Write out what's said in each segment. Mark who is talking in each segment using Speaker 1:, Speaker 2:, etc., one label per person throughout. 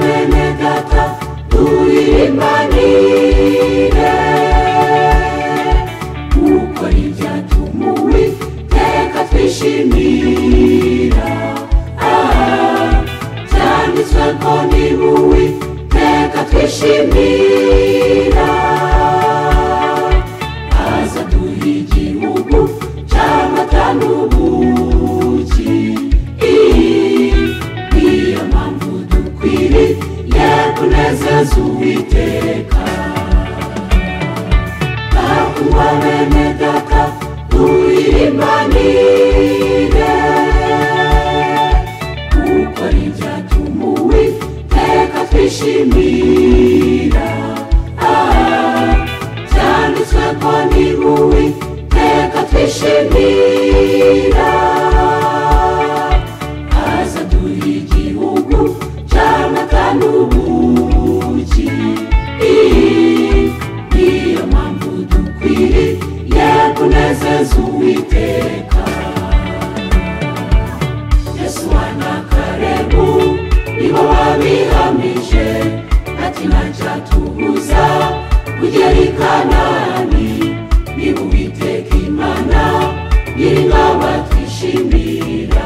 Speaker 1: Bene data tuimanire uko ibyatumuwe teka twishimira byanditswe ko nibuwe teka twishimira aza duha igihugu cy'amata n'ubuki niyo mpamvu dukwiriye kunezeza Uwiteka. Bakundwa bene data turirimbanire kuko ibyatumuwe teka twishimira byanditswe ko nibuwe teka twishimira aza duha igihugu cy'amata n'ubuki niyo mpamvu dukwiriye kunezeza Uwiteka. Yesu wa Nakarebu nibo babihamije ati ntacyatubuza kugera i Kanani niba Uwiteka Imana nyir'ingabo twishimira.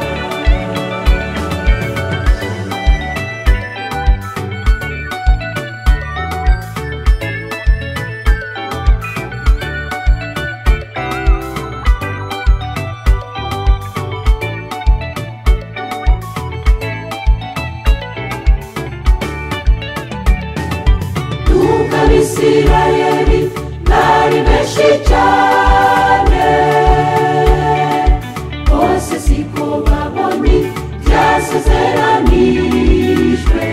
Speaker 1: Abisirayeli bari benshi cyane bose siko babonye byasezeranijwe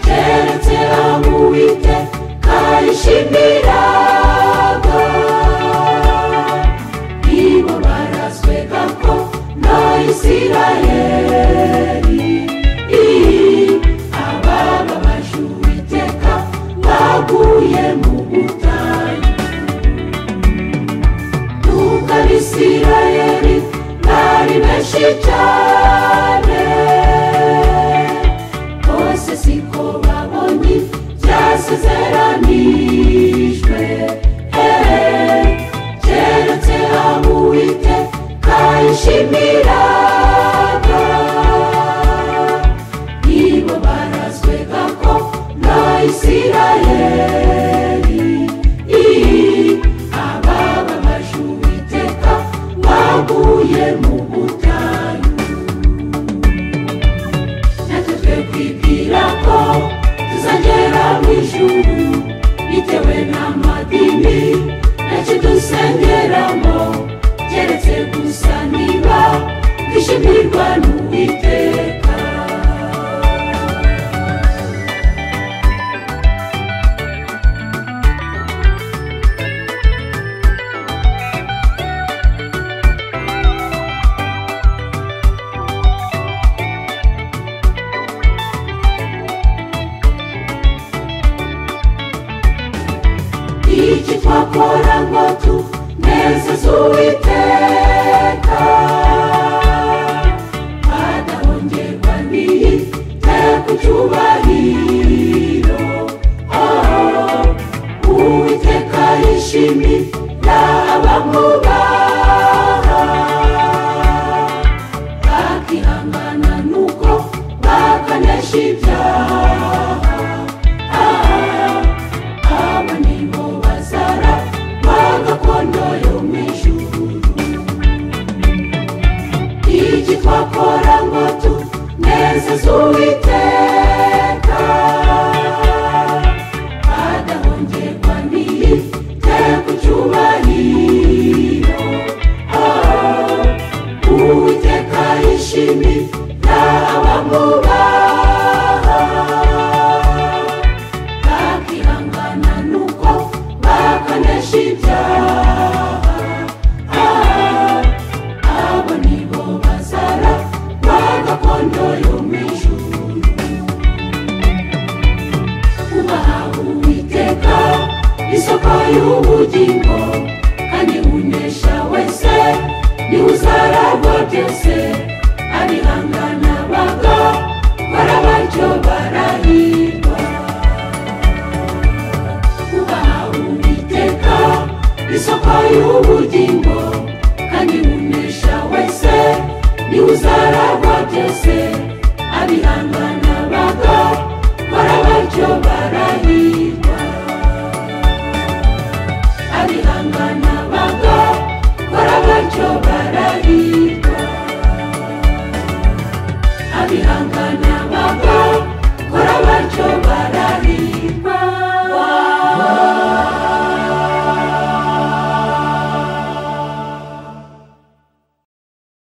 Speaker 1: keretse abo Uwiteka yishimiraga nibo barazwe gakondo y'Isirayeli baguye mu butayu. Nuko Abisirayeli bari benshi cyane bose siko babonye byasezeranijwe keretse abo Uwiteka yishimiraga nibo barazwe gakondo y'Isirayeli abababaje Uwiteka baguye mu butayu. Natwe twe kwibwira ko tuzagera mu ijuru bitewe n'amadini menshi dusengeramo keretse gusa niba twishimirwa n'Uwiteka. Iki twakora ngo tunezeze Uwiteka adahongerwa n'iteka icyubahiro Uwiteka yishimira abamwubaha bakihangana nuko bakanesha ibyaha gakondo yo mu ijuru. Iki twakora ngo tunezeze Uwiteka adahongerwa n'iteka icyubahiro Uwiteka yishimira abamwubaha bakihangana nuko bakanesha ibyaha byose abihangana bagakora batyo barahirwa. Kubaha Uwiteka isoko y'ubugingo, kandi unesha wese niwe uzaragwa byose abihangana bagakora batyo barahirwa.